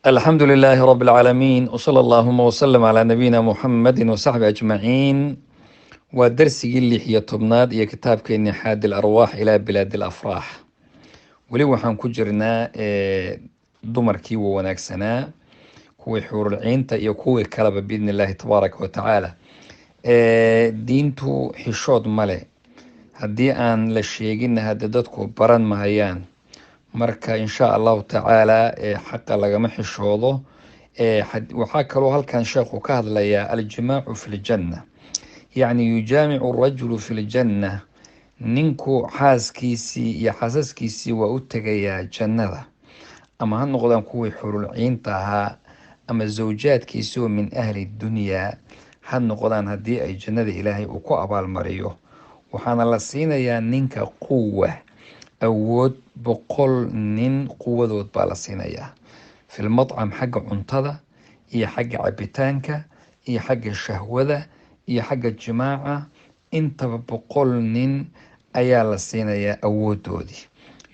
الحمد لله رب العالمين وصلى اللهم وسلم على نبينا محمد وصحبه أجمعين ودرسي اللي هي طبناد هي كتاب كإني حاد الأرواح إلى بلاد الأفراح ولو وحان كجرنا دمركي وناكسنا كوي حور العين تا يكوي كلب بإذن الله تبارك وتعالى دينتو حشود ملي هدي أن لشيقين هددتكو بران مهيان marka insha allahu tacaala xaqa lagama xishoodo waxaa kaloo halkan sheekhu ka hadlayaa aljimaacu fi ljanna yacni yujaamicu rajulu fi ljanna ninku xaaskiisii iyo xaasaskiisii waa u tegayaa jannada ama ha noqdaan kuwii xurulciinta ahaa ama zawjaadkiisii oo min ahli dunyaa ha noqdaan haddii ay jannada ilaahay uu ku abaalmariyo waxaana la siinayaa ninka quwa awood 100 nin quwadood baa la siinayaa fil madcam xagga cuntada iyo xagga cabitaanka iyo xagga shahwada iyo xagga jimaaca intaba 100 nin ayaa la siinayaa awoodoodii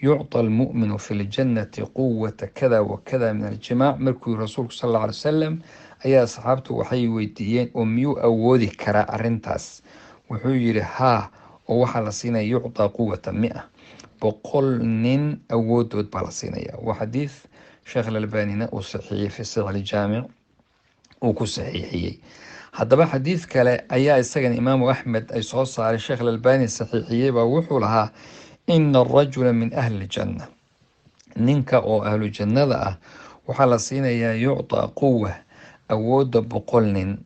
yucطى almu'minu fi ljannati quwata kada wakada min aljimaac markuu rasuulku sal alla alay wasalam ayaa asxaabtu waxay weydiiyeen oo miyuu awoodi karaa arrintaas wuxuu yidhi haa oo waxaa la siinaya yucطى quwata 100 100 nin awoodood baa la siinaya waa xadiid sheekh alalbanina uu saxiixiyey fi saxiix aljaamic uu ku saxiixiyey haddaba xadiid kale ayaa isagana imaamu axmed ay soo saaray sheekh alalbani saxiixiyey baa wuxuu lahaa ina arajula min ahli ljanna ninka oo ahlu jannada ah waxaa la siinayaa yucطaa quwa awooda 100 nin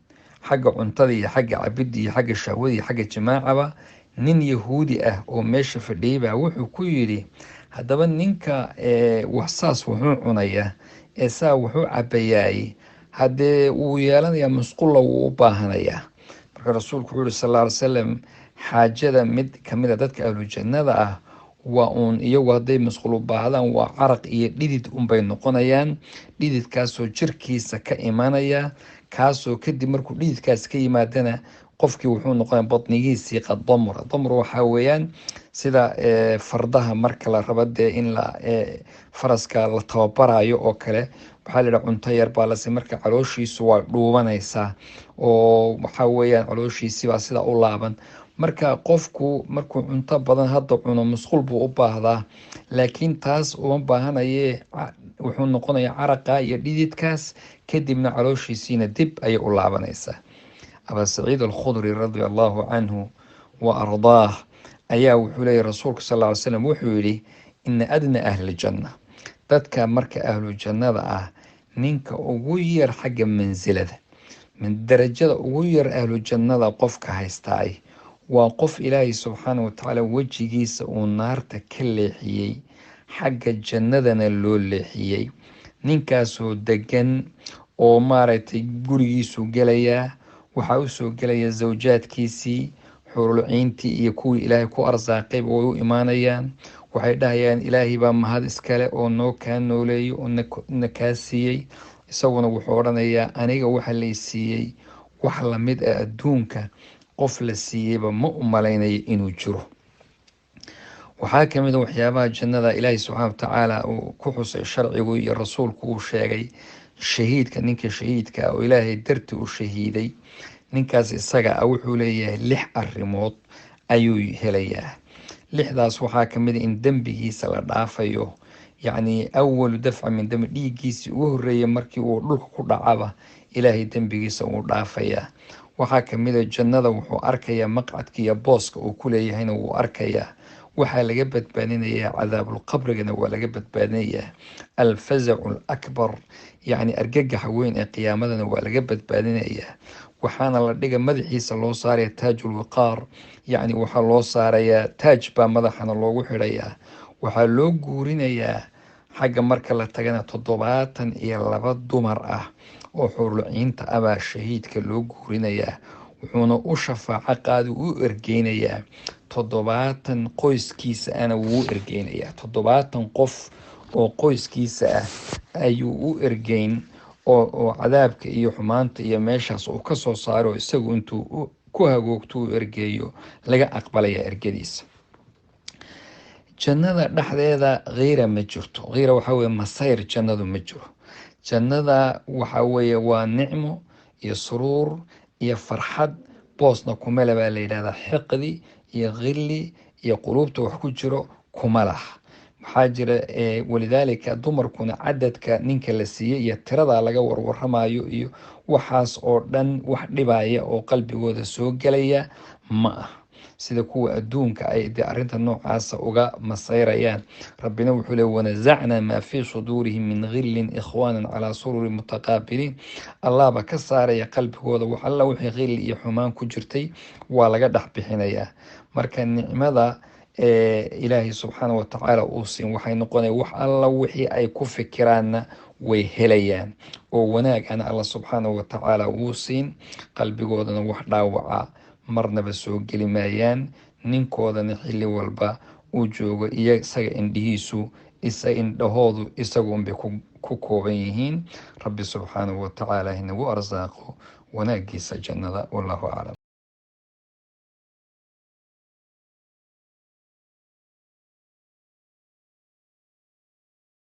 xagga cuntada iyo xagga cabidda iyo xagga shahwada iyo xagga jimaacaba nin yahuudi ah oo meesha fadhiyay baa wuxuu ku yidhi haddaba ninka waxsaas wuxuu cunayaa saa wuxuu cabayaay haddee wuu yeelanayaa musqulla wuu u baahanayaa marka rasuulku wuxuu yihi sal alla alay wasalam xaajada mid kamid a dadka ahlu jannada ah waa uun iyagu hadday musqul u baahdaan waa caraq iyo dhidid unbay noqonayaan dhididkaasoo jirkiisa ka imanaya kaasoo kadib markuu dhididkaas ka yimaadana qofkii wuxuu noqonaya badnigiisii qadamr waxaa weeyaan sida fardaha marka la rabo dee in faraska la tababarayo oo kale waxaa la yidhaha cunto yar baa lasi marka calooshiisu waa dhuubanaysaa oo waxaa weeyaan calooshiisii baa sida u laaban marka qofku markuu cunto badan hadda cuno musqul buu u baahdaa laakiin taas uma baahanaye wuxuu noqonaya caraqa iyo dhididkaas kadibna calooshiisiina dib ayay u laabanaysaa aba saciid alkhudri radia allahu canhu wa ardaah ayaa wuxuu leeyahy rasuulka sal lla ly slam wuxuu yidhi ina adna ahli ljanna dadka marka ahlu jannada ah ninka ugu yar xagga mansilada darajada ugu yar ahlu jannada qofka haystaay waa qof ilaahay subxaana watacaala wejigiisa uu naarta ka leexiyey xagga jannadana loo leexiyey ninkaasoo degan oo maaragtay gurigiisuu gelayaa waxaa usoo gelaya zawjaadkiisii xurulciintii iyo kuwii ilaahay ku arsaaqayba way u imaanayaan waxay dhahayaan ilaahay baa mahad iskale oo noo kaa nooleeyey oo na kaa siiyey isaguna wuxuu odhanayaa aniga waxa lay siiyey wax lamid ah adduunka qof la siiyeyba ma u malaynayo inuu jiro waxaa kamid a waxyaabaha jannada ilaahay subxaana watacaala uu ku xusay sharcigu iyo rasuulku uu sheegay shahiidka ninka shahiidka oo ilaahay darti u shahiiday ninkaas isaga ah wuxuu leeyahay 6 arrimood ayuu helayaa 6daas waxaa kamid a in dembigiisa la dhaafayo yacni awalu dafca min dembi dhiiggiisii ugu horreeyay markii uu dhulka ku dhacaba ilaahay dembigiisa uu dhaafayaa waxaa kamid a jannada wuxuu arkayaa maqcadka iyo booska uu ku leeyahayna wuu arkayaa waxaa laga badbaadinayaa cadaabulqabrigana waa laga badbaadinayaa alfazacu alakbar yacni argagaxa weyn ee qiyaamadana waa laga badbaadinayaa waxaana la dhiga madaxiisa loo saaraya taajulwiqaar yacni waxaa loo saarayaa taaj baa madaxana loogu xidhayaa waxaa loo guurinayaa xagga marka la tagana 72 dumar ah oo xurulciinta abaa shahiidka loo guurinayaa wuxuuna u shafaaco qaadi u ergeynayaa 70 qoyskiisa ana wuu ergeynayaa 70 qof oo qoyskiisa ah ayuu u ergeyn oo cadaabka iyo xumaanta iyo meeshaas uu ka soo saaro isagu intuu ku hagoogto u ergeeyo laga aqbalaya ergadiisa jannada dhexdeeda qiira ma jirto qiira waxaa weeye masayr jannadu ma jiro jannada waxa weeye waa nicmo iyo suruur iyo farxad, boosna kumele baa la yidhahdaa. xiqdi iyo khilli iyo quluubta wax ku jiro kuma laha. maxaa jira walidaalika dumarkuna cadadka ninka la siiyey iyo tirada laga warwaramayo iyo waxaas oo dhan wax dhibaya oo qalbigooda soo gelaya ma ah, sida kuwa adduunka ay de arrinta noocaasa uga masayrayaan. rabbina wuxuu leey wanazacnaa maa fii suduurihim min khillin ikhwaanan calaa sururin mutaqaabiliin. allahba ka saaraya qalbigooda wax alla wixii khilli iyo xumaan ku jirtay waa laga dhex bixinayaa. marka nicmada ilaahay subxaana watacaala uu siin waxay noqonaya wax alla wixii ay ku fikiraanna way helayaan oo wanaagana alla subxaana watacaala wuu siin, qalbigoodana wax dhaawaca marnaba soo geli maayaan. ninkoodana xilli walba uu joogo isaga indhihiisu indhahoodu isaga unbay ku kooban yihiin. rabbi subxaanahu watacaala inagu arsaaqo wanaagiisa jannada. wallahu aclam.